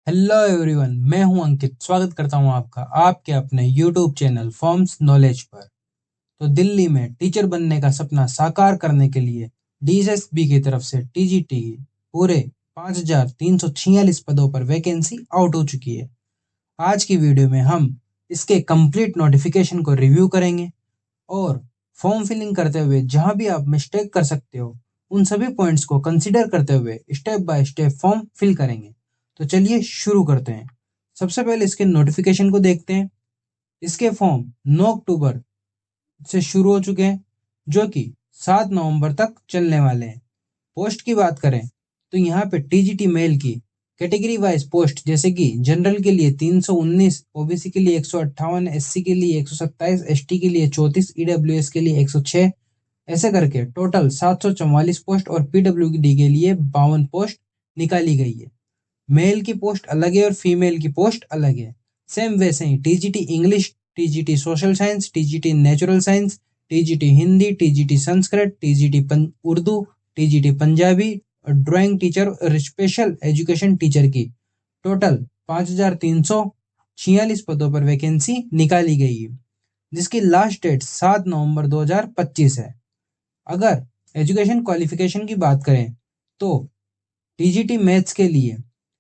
Hello everyone, मैं हूं अंकित। स्वागत करता हूं आपका आपके अपने यूट्यूब चैनल फॉर्म्स नॉलेज पर। तो दिल्ली में टीचर बनने का सपना साकार करने के लिए डीएसएसबी की तरफ से टीजीटी पूरे 5,346 पदों पर वैकेंसी आउट हो चुकी है। आज की वीडियो में हम इसके कंप्लीट नोटिफिकेशन को रिव्यू करेंगे और फॉर्म फिलिंग करते हुए जहां भी आप मिस्टेक कर सकते हो उन सभी पॉइंट्स को कंसीडर करते हुए step by step form fill करेंगे। तो चलिए शुरू करते हैं। सबसे पहले इसके नोटिफिकेशन को देखते हैं। इसके फॉर्म 9 अक्टूबर से शुरू हो चुके हैं जो कि 7 नवंबर तक चलने वाले हैं। पोस्ट की बात करें तो यहाँ पे टीजीटी मेल की कैटेगरी वाइज पोस्ट जैसे कि जनरल के लिए 319, ओबीसी के लिए 158, एससी के लिए 127, एसटी के लिए 34, ईडब्ल्यूएस के लिए 106, ऐसे करके टोटल 744 पोस्ट और पीडब्ल्यूडी के लिए 52 पोस्ट निकाली गई है। मेल की पोस्ट अलग है और फीमेल की पोस्ट अलग है। सेम वैसे ही TGT English, TGT social science, TGT natural science, TGT Hindi, TGT Sanskrit, TGT Urdu, TGT Punjabi और ड्राइंग टीचर और स्पेशल एजुकेशन टीचर की टोटल 5,346 पदों पर वैकेंसी निकाली गई है, जिसकी लास्ट डेट 7 नवंबर 2025 है। अगर एजुकेशन क्वालिफिकेशन की बात करें तो टीजीटी मैथ्स के लिए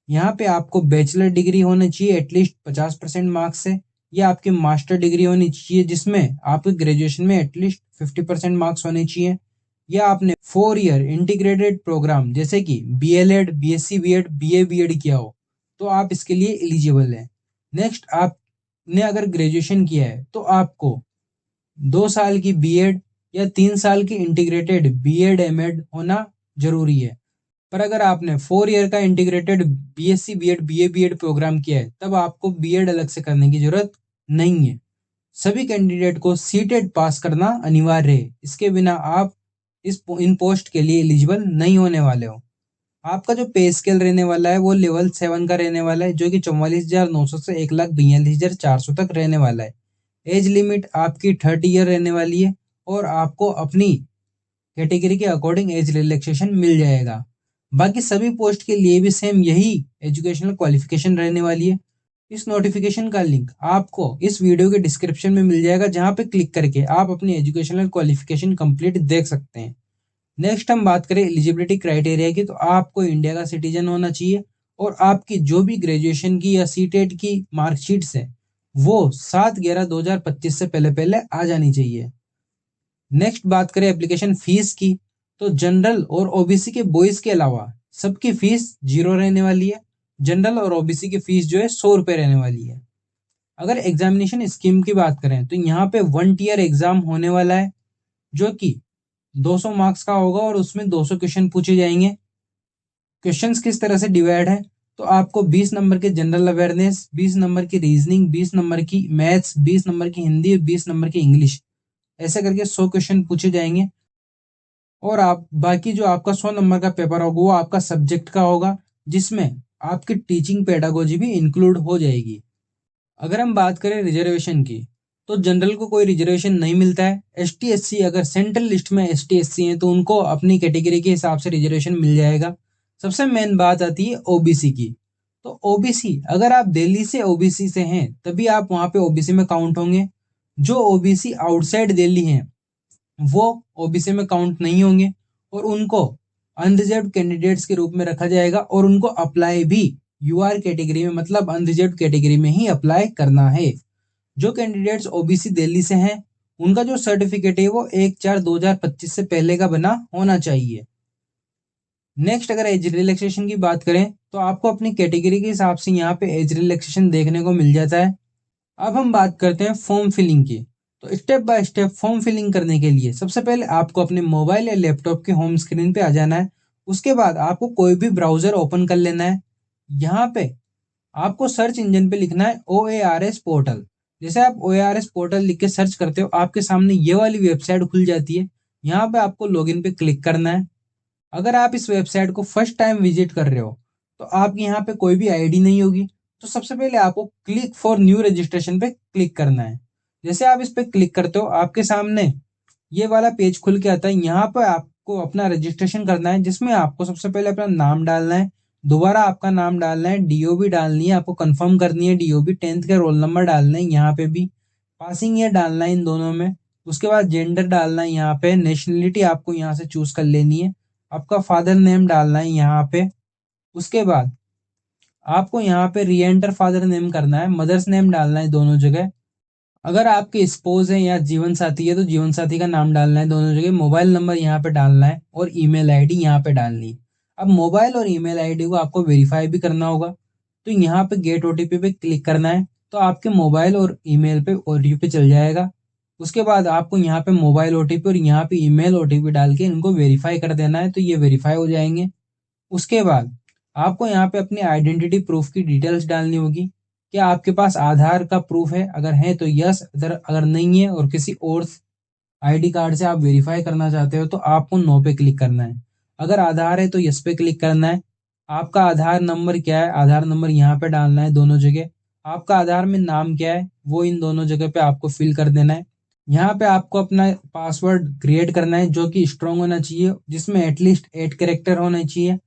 यहाँ पे आपको बैचलर डिग्री होनी चाहिए एटलीस्ट 50% मार्क्स से, या आपकी मास्टर डिग्री होनी चाहिए जिसमें आपके ग्रेजुएशन में एटलीस्ट 50% मार्क्स होने चाहिए, या आपने 4 ईयर इंटीग्रेटेड प्रोग्राम जैसे कि B El Ed, B Sc B Ed, BA B Ed किया हो तो आप इसके लिए एलिजिबल हैं। नेक्स्ट, आपने अगर ग्रेजुएशन किया है तो आपको 2 साल की बीएड या 3 साल की इंटीग्रेटेड बीएड एमएड होना जरूरी है। पर अगर आपने 4 ईयर का integrated B Sc B Ed, BA B Ed program किया है तब आपको बीएड अलग से करने की जरूरत नहीं है। सभी कैंडिडेट को सीटेट पास करना अनिवार्य है, इसके बिना आप इन पोस्ट के लिए एलिजिबल नहीं होने वाले हो। आपका जो पे स्केल रहने वाला है वो लेवल 7 का रहने वाला है जो कि 44,900 से 1,42,400 तक रहने वाला है। एज लिमिट आपकी 30 ईयर रहने वाली है और आपको अपनी कैटेगरी के अकॉर्डिंग एज रिलैक्सेशन मिल जाएगा। बाकी सभी पोस्ट के लिए भी सेम यही एजुकेशनल क्वालिफिकेशन रहने वाली है। इस नोटिफिकेशन का लिंक आपको इस वीडियो के डिस्क्रिप्शन में मिल जाएगा जहां पे क्लिक करके आप अपनी एजुकेशनल क्वालिफिकेशन कंप्लीट देख सकते हैं। नेक्स्ट हम बात करें एलिजिबिलिटी क्राइटेरिया की, तो आपको इंडिया का सिटीजन होना चाहिए और आपकी जो भी ग्रेजुएशन की या सीटेट की मार्कशीट्स है वो 7/11/2025 से पहले पहले आ जानी चाहिए। नेक्स्ट बात करें एप्लीकेशन फीस की, तो जनरल और ओबीसी के बॉयज के अलावा सबकी फीस 0 रहने वाली है। जनरल और ओबीसी की फीस जो है 100 रुपए रहने वाली है। अगर एग्जामिनेशन स्कीम की बात करें तो यहाँ पे 1 ईयर एग्जाम होने वाला है जो कि 200 मार्क्स का होगा और उसमें 200 क्वेश्चन पूछे जाएंगे। क्वेश्चंस किस तरह से डिवाइड है तो आपको 20 नंबर के जनरल अवेयरनेस, 20 नंबर की रीजनिंग, 20 नंबर की मैथ्स, 20 नंबर की हिंदी और 20 नंबर की इंग्लिश, ऐसे करके 100 क्वेश्चन पूछे जाएंगे। और आप बाकी जो आपका 100 नंबर का पेपर होगा वो आपका सब्जेक्ट का होगा जिसमें आपकी टीचिंग पेडागोजी भी इंक्लूड हो जाएगी। अगर हम बात करें रिजर्वेशन की तो जनरल को कोई रिजर्वेशन नहीं मिलता है। एसटी एससी अगर सेंट्रल लिस्ट में एसटी एससी हैं तो उनको अपनी कैटेगरी के हिसाब से रिजर्वेशन मिल जाएगा। सबसे मेन बात आती है ओबीसी की। तो ओबीसी अगर आप दिल्ली से ओबीसी से हैं तभी आप वहां पे ओबीसी में काउंट होंगे। जो ओबीसी आउटसाइड दिल्ली हैं वो ओबीसी में काउंट नहीं होंगे और उनको अनरिजर्व कैंडिडेट्स के रूप में रखा जाएगा और उनको अप्लाई भी यूआर कैटेगरी में मतलब अनरिजर्व कैटेगरी में ही अप्लाई करना है। जो कैंडिडेट्स ओबीसी दिल्ली से हैं उनका जो सर्टिफिकेट है वो 1/4/2025 से पहले का बना होना चाहिए। नेक्स्ट, अगर एज रिलैक्सेशन की बात करें तो आपको अपनी कैटेगरी के हिसाब से यहाँ पे एज रिलैक्सेशन देखने को मिल जाता है। अब हम बात करते हैं फॉर्म फिलिंग की। तो step by step form filling करने के लिए सबसे पहले आपको अपने मोबाइल या लैपटॉप के होम स्क्रीन पे आ जाना है। उसके बाद आपको कोई भी ब्राउजर ओपन कर लेना है। यहाँ पे आपको सर्च इंजन पे लिखना है OARS पोर्टल। जैसे आप OARS पोर्टल लिख के सर्च करते हो आपके सामने ये वाली वेबसाइट खुल जाती है। यहाँ पे आपको लॉगिन पे क्लिक करना है। अगर आप इस वेबसाइट को फर्स्ट टाइम विजिट कर रहे हो तो आपके यहाँ पे कोई भी आईडी नहीं होगी। तो सबसे पहले आपको क्लिक फॉर न्यू रजिस्ट्रेशन पे क्लिक करना है। जैसे आप इस पे क्लिक करते हो आपके सामने ये वाला पेज खुल के आता है। यहाँ पे आपको अपना रजिस्ट्रेशन करना है जिसमें आपको सबसे पहले अपना नाम डालना है, दोबारा आपका नाम डालना है, डीओबी डालनी है, आपको कंफर्म करनी है डीओबी, 10th का रोल नंबर डालना है यहाँ पे भी, पासिंग ईयर डालना है इन दोनों में। उसके बाद जेंडर डालना है यहाँ पे, नेशनलिटी आपको यहाँ से चूज कर लेनी है, आपका फादर नेम डालना है यहाँ पे। उसके बाद आपको यहाँ पे री एंटर फादर नेम करना है, मदर्स नेम डालना है दोनों जगह। अगर आपके स्पोज है या जीवन साथी है तो जीवन साथी का नाम डालना है दोनों जगह, मोबाइल नंबर यहाँ पे डालना है और ईमेल आईडी यहाँ पे डालनी है। अब मोबाइल और ईमेल आईडी को आपको वेरीफाई भी करना होगा, तो यहाँ पे गेट ओटीपी पे क्लिक करना है, तो आपके मोबाइल और ईमेल पे ओटीपी चल जाएगा। उसके बाद आपको यहाँ पे मोबाइल ओटीपी और यहाँ पे ईमेल ओटीपी डाल के इनको वेरीफाई कर देना है, तो ये वेरीफाई हो जाएंगे। उसके बाद आपको यहाँ पे अपनी आइडेंटिटी प्रूफ की डिटेल्स डालनी होगी। क्या आपके पास आधार का प्रूफ है? अगर है तो यस, अगर नहीं है और किसी और आईडी कार्ड से आप वेरीफाई करना चाहते हो तो आपको नो पे क्लिक करना है। अगर आधार है तो यस पे क्लिक करना है। आपका आधार नंबर क्या है? आधार नंबर यहाँ पे डालना है दोनों जगह। आपका आधार में नाम क्या है वो इन दोनों जगह पे आपको फिल कर देना है। यहाँ पे आपको अपना पासवर्ड क्रिएट करना है जो कि स्ट्रांग होना चाहिए, जिसमें एटलीस्ट 8 कैरेक्टर होने चाहिए,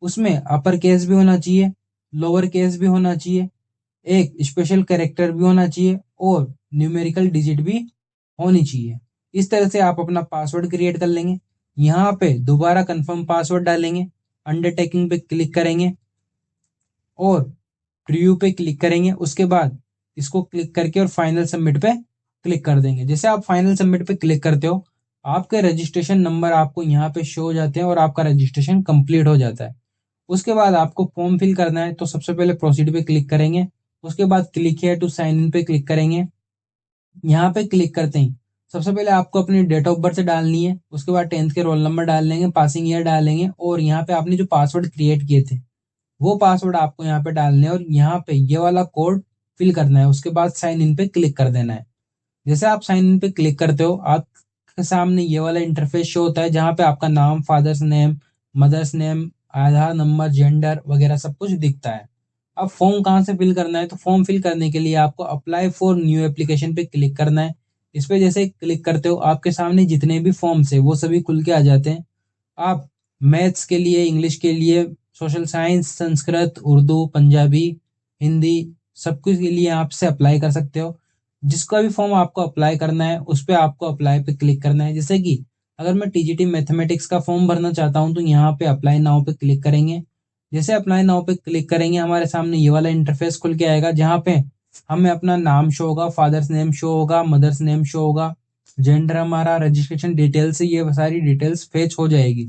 उसमें अपर केस भी होना चाहिए, लोअर केस भी होना चाहिए, एक स्पेशल कैरेक्टर भी होना चाहिए और न्यूमेरिकल डिजिट भी होनी चाहिए। इस तरह से आप अपना पासवर्ड क्रिएट कर लेंगे। यहाँ पे दोबारा कंफर्म पासवर्ड डालेंगे, अंडरटेकिंग पे क्लिक करेंगे और प्रीव्यू पे क्लिक करेंगे। उसके बाद इसको क्लिक करके और फाइनल सबमिट पे क्लिक कर देंगे। जैसे आप फाइनल सबमिट पे क्लिक करते हो, आपके रजिस्ट्रेशन नंबर आपको यहाँ पे शो हो जाते हैं और आपका रजिस्ट्रेशन कंप्लीट हो जाता है। उसके बाद आपको फॉर्म फिल करना है, तो सबसे पहले प्रोसीड पे क्लिक करेंगे। उसके बाद click here to sign in पे क्लिक करेंगे। यहाँ पे क्लिक करते ही सबसे पहले आपको अपनी डेट ऑफ बर्थ डालनी है, उसके बाद 10th के रोल नंबर डाल लेंगे, पासिंग ईयर डालेंगे और यहाँ पे आपने जो पासवर्ड क्रिएट किए थे वो पासवर्ड आपको यहाँ पे डालने हैं और यहाँ पे ये वाला कोड फिल करना है। उसके बाद साइन इन पे क्लिक कर देना है। जैसे आप साइन इन पे क्लिक करते हो, आपके सामने ये वाला इंटरफेस शो होता है जहाँ पे आपका नाम, फादर्स नेम, मदर्स नेम, आधार नंबर, जेंडर वगैरह सब कुछ दिखता है। अब फॉर्म कहाँ से फिल करना है? तो फॉर्म फिल करने के लिए आपको अप्लाई फॉर न्यू एप्लीकेशन पे क्लिक करना है। इस पे जैसे क्लिक करते हो आपके सामने जितने भी फॉर्म्स है वो सभी खुल के आ जाते हैं। आप मैथ्स के लिए, इंग्लिश के लिए, सोशल साइंस, संस्कृत, उर्दू, पंजाबी, हिंदी, सब कुछ के लिए आप से अप्लाई कर सकते हो। जिसका भी फॉर्म आपको अप्लाई करना है उस पे आपको अप्लाई पे क्लिक करना है। जैसे कि अगर मैं टीजीटी मैथमेटिक्स का फॉर्म भरना चाहता हूँ तो यहाँ पे अप्लाई नाउ पे क्लिक करेंगे। जैसे अप्लाई नाउ पे क्लिक करेंगे हमारे सामने ये वाला इंटरफेस खुल के आएगा जहाँ पे हमें अपना नाम शो होगा, फादर्स नेम शो होगा, मदर्स नेम शो होगा, जेंडर हमारा, रजिस्ट्रेशन डिटेल्स से ये सारी डिटेल्स फेच हो जाएगी।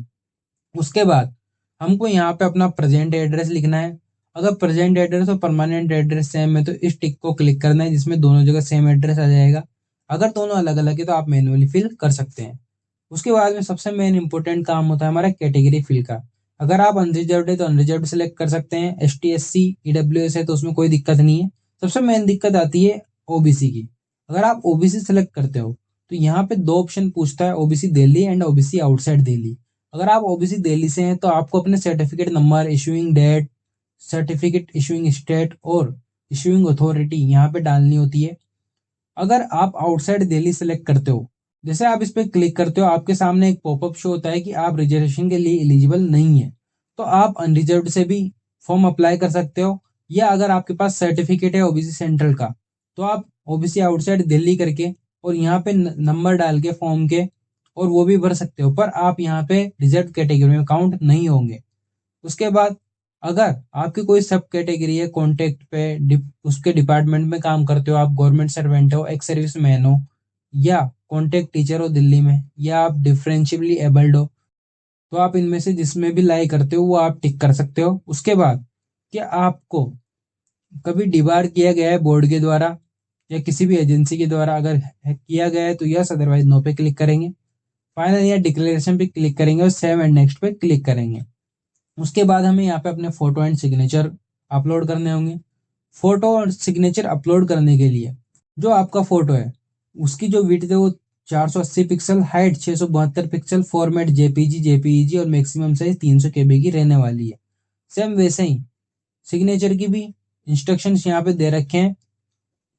उसके बाद हमको यहाँ पे अपना प्रेजेंट एड्रेस लिखना है। अगर प्रेजेंट एड्रेस और परमानेंट एड्रेस सेम है तो इस टिक को क्लिक करना है जिसमें दोनों जगह सेम एड्रेस आ जाएगा। अगर दोनों अलग अलग है तो आप मैन्युअली फिल कर सकते हैं। उसके बाद में सबसे मेन इंपॉर्टेंट काम होता है हमारा कैटेगरी फिल का। अगर आप अनरिजर्व्ड है तो अनरिजर्व्ड सेलेक्ट कर सकते हैं, ST SC EWS है तो उसमें कोई दिक्कत नहीं है। सबसे मेन दिक्कत आती है ओबीसी की। अगर आप ओबीसी सेलेक्ट करते हो तो यहाँ पे दो ऑप्शन पूछता है, OBC Delhi and OBC outside Delhi. अगर आप ओबीसी दिल्ली से हैं तो आपको अपने certificate number, issuing date, certificate issuing state और इशूइंग अथॉरिटी यहाँ पे डालनी होती है। अगर आप आउटसाइड दिल्ली सेलेक्ट करते हो, जैसे आप इस पे क्लिक करते हो आपके सामने एक पॉपअप शो होता है कि आप रिजर्वेशन के लिए एलिजिबल नहीं है, तो आप अनरिजर्व्ड से भी फॉर्म अप्लाई कर सकते हो। या अगर आपके पास सर्टिफिकेट है ओबीसी सेंट्रल का तो आप ओबीसी आउटसाइड दिल्ली करके और यहाँ पे नंबर डाल के फॉर्म के और वो भी भर सकते हो, पर आप यहाँ पे रिजर्व कैटेगरी में काउंट नहीं होंगे। उसके बाद अगर आपकी कोई सब कैटेगरी है, कॉन्टेक्ट पे उसके डिपार्टमेंट में काम करते हो, आप गवर्नमेंट सर्वेंट हो, एक्स सर्विस मैन हो या कॉन्टेक्ट टीचर हो दिल्ली में, या आप डिफरेंशियबली एबल्ड हो, तो आप इनमें से जिसमें भी लाई करते हो वो आप टिक कर सकते हो। उसके बाद क्या आपको कभी डिबार किया गया है बोर्ड के द्वारा या किसी भी एजेंसी के द्वारा? अगर किया गया है तो यस, अदरवाइज नो पे क्लिक करेंगे। फाइनल या डिक्लेरेशन पे क्लिक करेंगे और सेव एंड नेक्स्ट पे क्लिक करेंगे। उसके बाद हमें यहाँ पे अपने फोटो एंड सिग्नेचर अपलोड करने होंगे। फोटो और सिग्नेचर अपलोड करने के लिए जो आपका फोटो है उसकी जो विड्थ है वो 480 pixel, height 672 pixel, format JPG और मैक्सिमम साइज 300 KB की रहने वाली है। सेम वैसे ही सिग्नेचर की भी इंस्ट्रक्शंस यहाँ पे दे रखे हैं,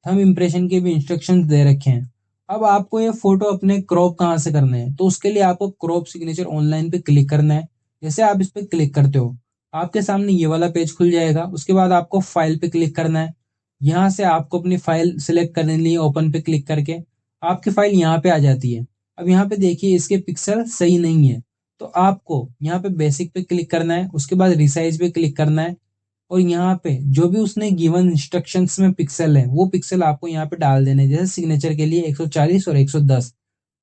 थंब इम्प्रेशन के भी इंस्ट्रक्शंस दे रखे हैं। अब आपको ये फोटो अपने क्रॉप कहाँ से करने हैं तो उसके लिए आपको क्रॉप सिग्नेचर ऑनलाइन पे क्लिक करना है। जैसे आप इस पे क्लिक करते हो आपके सामने ये वाला पेज खुल जाएगा। उसके बाद आपको फाइल पे क्लिक करना है। यहाँ से आपको अपनी फाइल सिलेक्ट करने के लिए ओपन पे क्लिक करके आपकी फाइल यहाँ पे आ जाती है। अब यहाँ पे देखिए इसके पिक्सल सही नहीं है, तो आपको यहाँ पे बेसिक पे क्लिक करना है। उसके बाद रिसाइज पे क्लिक करना है और यहाँ पे जो भी उसने गिवन इंस्ट्रक्शंस में पिक्सल है वो पिक्सल आपको यहाँ पे डाल देने, जैसे सिग्नेचर के लिए 140 और 110।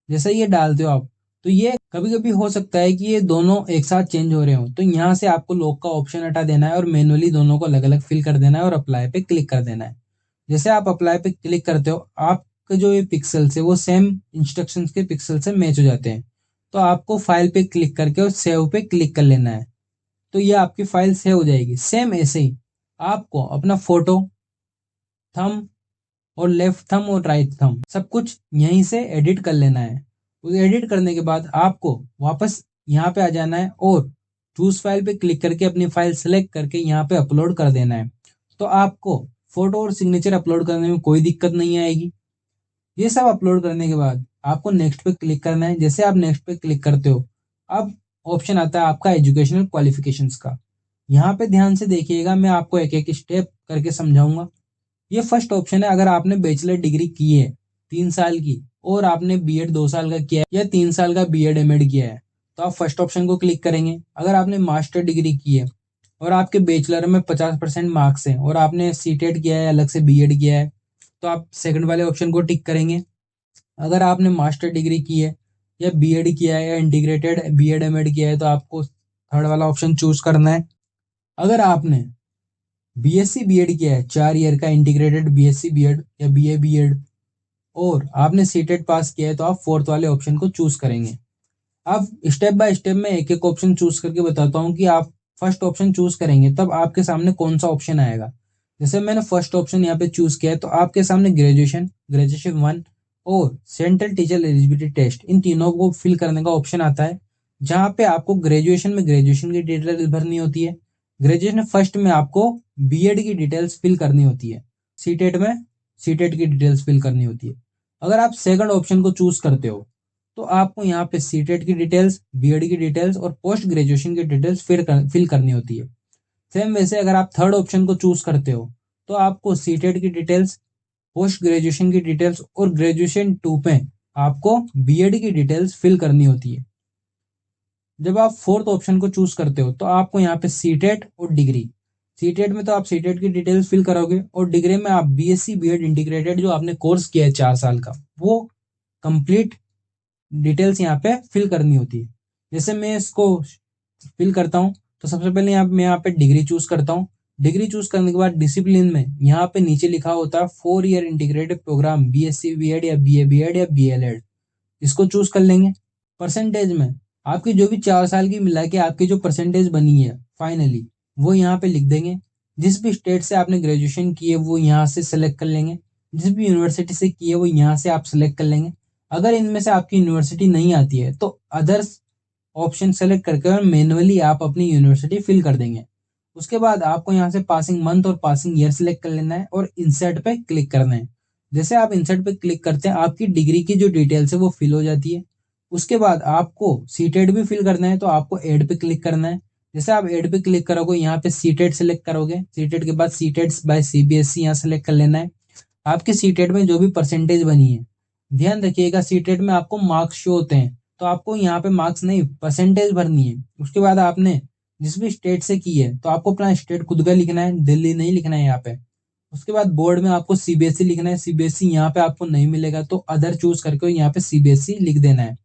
जैसे ये डालते हो आप, तो ये कभी कभी हो सकता है कि ये दोनों एक साथ चेंज हो रहे हो, तो यहाँ से आपको लॉक का ऑप्शन हटा देना है और मैनुअली दोनों को अलग अलग फिल कर देना है और अप्लाई पे क्लिक कर देना है। जैसे आप अप्लाई पे क्लिक करते हो, आपके जो ये पिक्सल्स है वो सेम इंस्ट्रक्शंस के पिक्सल से मैच हो जाते हैं। तो आपको फाइल पे क्लिक करके और सेव पे क्लिक कर लेना है, तो ये आपकी फाइल सेव हो जाएगी। सेम ऐसे ही आपको अपना फोटो, थंब और लेफ्ट थंब और राइट थंब सब कुछ यहीं से एडिट कर लेना है। उस एडिट करने के बाद आपको वापस यहाँ पे आ जाना है और चूज फाइल पे क्लिक करके अपनी फाइल सेलेक्ट करके यहाँ पे अपलोड कर देना है। तो आपको फोटो और सिग्नेचर अपलोड करने में कोई दिक्कत नहीं आएगी। ये सब अपलोड करने के बाद आपको नेक्स्ट पे क्लिक करना है। जैसे आप नेक्स्ट पे क्लिक करते हो, अब ऑप्शन आता है आपका एजुकेशनल क्वालिफिकेशंस का। यहाँ पे ध्यान से देखिएगा, मैं आपको एक एक स्टेप करके समझाऊंगा। ये फर्स्ट ऑप्शन है, अगर आपने बैचलर डिग्री की है 3 साल की और आपने बीएड 2 साल का किया है या 3 साल का बीएड एमएड किया है, तो आप फर्स्ट ऑप्शन को क्लिक करेंगे। अगर आपने मास्टर डिग्री की है और आपके बैचलर में 50% मार्क्स हैं और आपने सीटेट किया है, अलग से बीएड किया है, तो आप सेकंड वाले ऑप्शन को टिक करेंगे। अगर आपने मास्टर डिग्री की है या बीएड किया है या इंटीग्रेटेड बीएड एमएड किया है, तो आपको थर्ड वाला ऑप्शन चूज करना है। अगर आपने बीएससी बीएड किया है 4 ईयर का इंटीग्रेटेड बीएससी बीएड या बीए बीएड और आपने सीटेट पास किया है, तो आप फोर्थ वाले ऑप्शन को चूज करेंगे। अब स्टेप बाय स्टेप में एक एक ऑप्शन चूज करके बताता हूँ कि आप फर्स्ट ऑप्शन चूज करेंगे तब आपके सामने कौन सा ऑप्शन आएगा। जैसे मैंने फर्स्ट ऑप्शन यहाँ पे चूज किया है, तो आपके सामने ग्रेजुएशन 1 और सेंट्रल टीचर एलिजिबिलिटी टेस्ट, इन तीनों को फिल करने का ऑप्शन आता है। जहाँ पे आपको ग्रेजुएशन में ग्रेजुएशन की डिटेल भरनी होती है, ग्रेजुएशन फर्स्ट में आपको बीएड की डिटेल्स फिल करनी होती है, सीटेट में सीटेट की डिटेल्स फिल करनी होती है। अगर आप सेकंड ऑप्शन को चूज करते हो, तो आपको यहाँ पे सीटेट की डिटेल्स, बीएड की डिटेल्स और पोस्ट ग्रेजुएशन की डिटेल्स फिल करनी होती है। सेम वैसे अगर आप थर्ड ऑप्शन को चूज करते हो, तो आपको सीटेट की डिटेल्स, पोस्ट ग्रेजुएशन की डिटेल्स और ग्रेजुएशन 2 पे आपको बीएड की डिटेल्स फिल करनी होती है। जब आप फोर्थ ऑप्शन को चूज करते हो, तो आपको यहाँ पे सीटेट और डिग्री, सीटेट में तो आप सीटेट की डिटेल्स फिल करोगे और डिग्री में आप बीएससी बीएड इंटीग्रेटेड जो आपने कोर्स किया है 4 साल का, वो कंप्लीट डिटेल्स यहाँ पे फिल करनी होती है। जैसे मैं इसको फिल करता हूँ, तो सबसे पहले मैं यहाँ पे डिग्री चूज करता हूँ। डिग्री चूज करने के बाद डिसिप्लिन में यहाँ पे नीचे लिखा होता है 4 year integrated programme BSc BEd या बीए बीएड या बीएलएड, इसको चूज कर लेंगे। परसेंटेज में आपकी जो भी 4 साल की मिला के आपकी जो परसेंटेज बनी है फाइनली, वो यहाँ पे लिख देंगे। जिस भी स्टेट से आपने ग्रेजुएशन की है वो यहाँ से सेलेक्ट कर लेंगे, जिस भी यूनिवर्सिटी से की है वो यहाँ से आप सेलेक्ट कर लेंगे। अगर इनमें से आपकी यूनिवर्सिटी नहीं आती है, तो अदर्स ऑप्शन सेलेक्ट करके और मैनुअली आप अपनी यूनिवर्सिटी फिल कर देंगे। उसके बाद आपको यहाँ से पासिंग मंथ और पासिंग ईयर सेलेक्ट कर लेना है और इंसर्ट पे क्लिक करना है। जैसे आप इंसर्ट पे क्लिक करते हैं, आपकी डिग्री की जो डिटेल्स है वो फिल हो जाती है। उसके बाद आपको सीटेट भी फिल करना है, तो आपको एड पे क्लिक करना है। जैसे आप एड पे क्लिक करोगे, यहाँ पे सीटेट सेलेक्ट करोगे, सीटेट के बाद सीटेट बाय सीबीएसई यहाँ सेलेक्ट कर लेना है। आपके सीटेट में जो भी परसेंटेज बनी है, ध्यान रखिएगा सीटेट में आपको मार्क्स शो होते हैं, तो आपको यहाँ पे मार्क्स नहीं परसेंटेज भरनी है। उसके बाद आपने जिस भी स्टेट से की है, तो आपको अपना स्टेट खुद का लिखना है, दिल्ली नहीं लिखना है यहाँ पे। उसके बाद बोर्ड में आपको सीबीएसई लिखना है, सीबीएसई यहाँ पे आपको नहीं मिलेगा तो अदर चूज करके यहाँ पे सीबीएसई लिख देना है।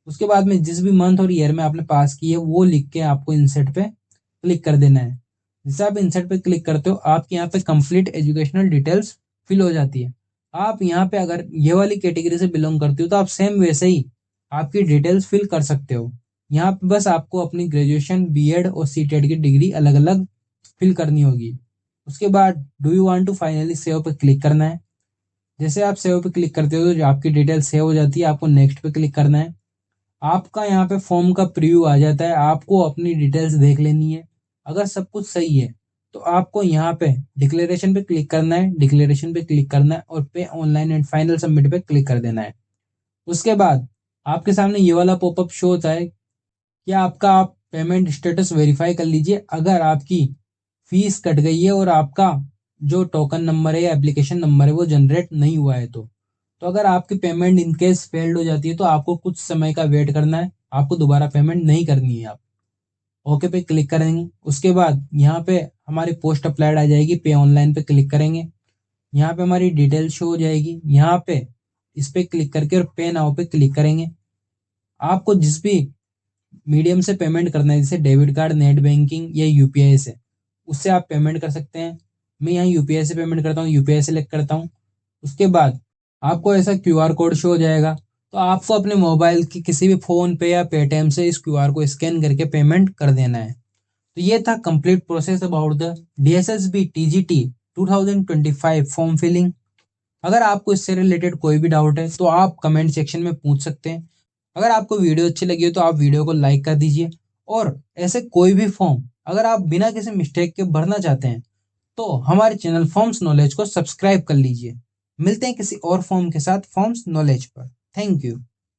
उसके बाद में जिस भी मंथ और ईयर में आपने पास की है वो लिख के आपको इंसर्ट पे क्लिक कर देना है। जैसे आप इंसर्ट पे क्लिक करते हो, आपके यहाँ पे कंप्लीट एजुकेशनल डिटेल्स फिल हो जाती है। आप यहाँ पे अगर ये वाली कैटेगरी से बिलोंग करते हो, तो आप सेम वैसे ही आपकी डिटेल्स फिल कर सकते हो। यहाँ पे बस आपको अपनी ग्रेजुएशन, बीएड और सीटेट की डिग्री अलग अलग फिल करनी होगी। उसके बाद do you want to finally save पे क्लिक करना है। जैसे आप सेव पे क्लिक करते हो, तो आपकी डिटेल सेव हो जाती है, आपको नेक्स्ट पे क्लिक करना है। आपका यहाँ पे फॉर्म का प्रीव्यू आ जाता है, आपको अपनी डिटेल्स देख लेनी है। अगर सब कुछ सही है, तो आपको यहाँ पे डिक्लेरेशन पे क्लिक करना है, डिक्लेरेशन पे क्लिक करना है और पे ऑनलाइन एंड फाइनल सबमिट पे क्लिक कर देना है। उसके बाद आपके सामने ये वाला पॉपअप शो होता है कि आपका आप पेमेंट स्टेटस वेरीफाई कर लीजिए। अगर आपकी फीस कट गई है और आपका जो टोकन नंबर है या एप्लीकेशन नंबर है वो जनरेट नहीं हुआ है तो अगर आपकी पेमेंट इनकेस फेल्ड हो जाती है तो आपको कुछ समय का वेट करना है, आपको दोबारा पेमेंट नहीं करनी है। आप ओके पे क्लिक करेंगे, उसके बाद यहाँ पे हमारी पोस्ट अप्लाइड आ जाएगी, पे ऑनलाइन पे क्लिक करेंगे, यहाँ पे हमारी डिटेल शो हो जाएगी, यहाँ पे इस पे क्लिक करके और पे नाउ पे क्लिक करेंगे। आपको जिस भी मीडियम से पेमेंट करना है, जैसे डेबिट कार्ड, नेट बैंकिंग या यूपीआई से, उससे आप पेमेंट कर सकते हैं। मैं यहाँ यूपीआई से पेमेंट करता हूँ, यूपीआई सेलेक्ट करता हूँ। उसके बाद आपको ऐसा क्यूआर कोड शो हो जाएगा, तो आपको अपने मोबाइल की किसी भी फोन पे या पेटीएम से इस क्यूआर को स्कैन करके पेमेंट कर देना है। तो ये था complete process about the DSSSB TGT 2025 form filling. अगर आपको इससे रिलेटेड कोई भी डाउट है तो आप कमेंट सेक्शन में पूछ सकते हैं। अगर आपको वीडियो अच्छी लगी हो तो आप वीडियो को लाइक कर दीजिए, और ऐसे कोई भी फॉर्म अगर आप बिना किसी मिस्टेक के भरना चाहते हैं तो हमारे चैनल फॉर्म्स नॉलेज को सब्सक्राइब कर लीजिए। मिलते हैं किसी और फॉर्म के साथ फॉर्म्स नॉलेज पर। Thank you.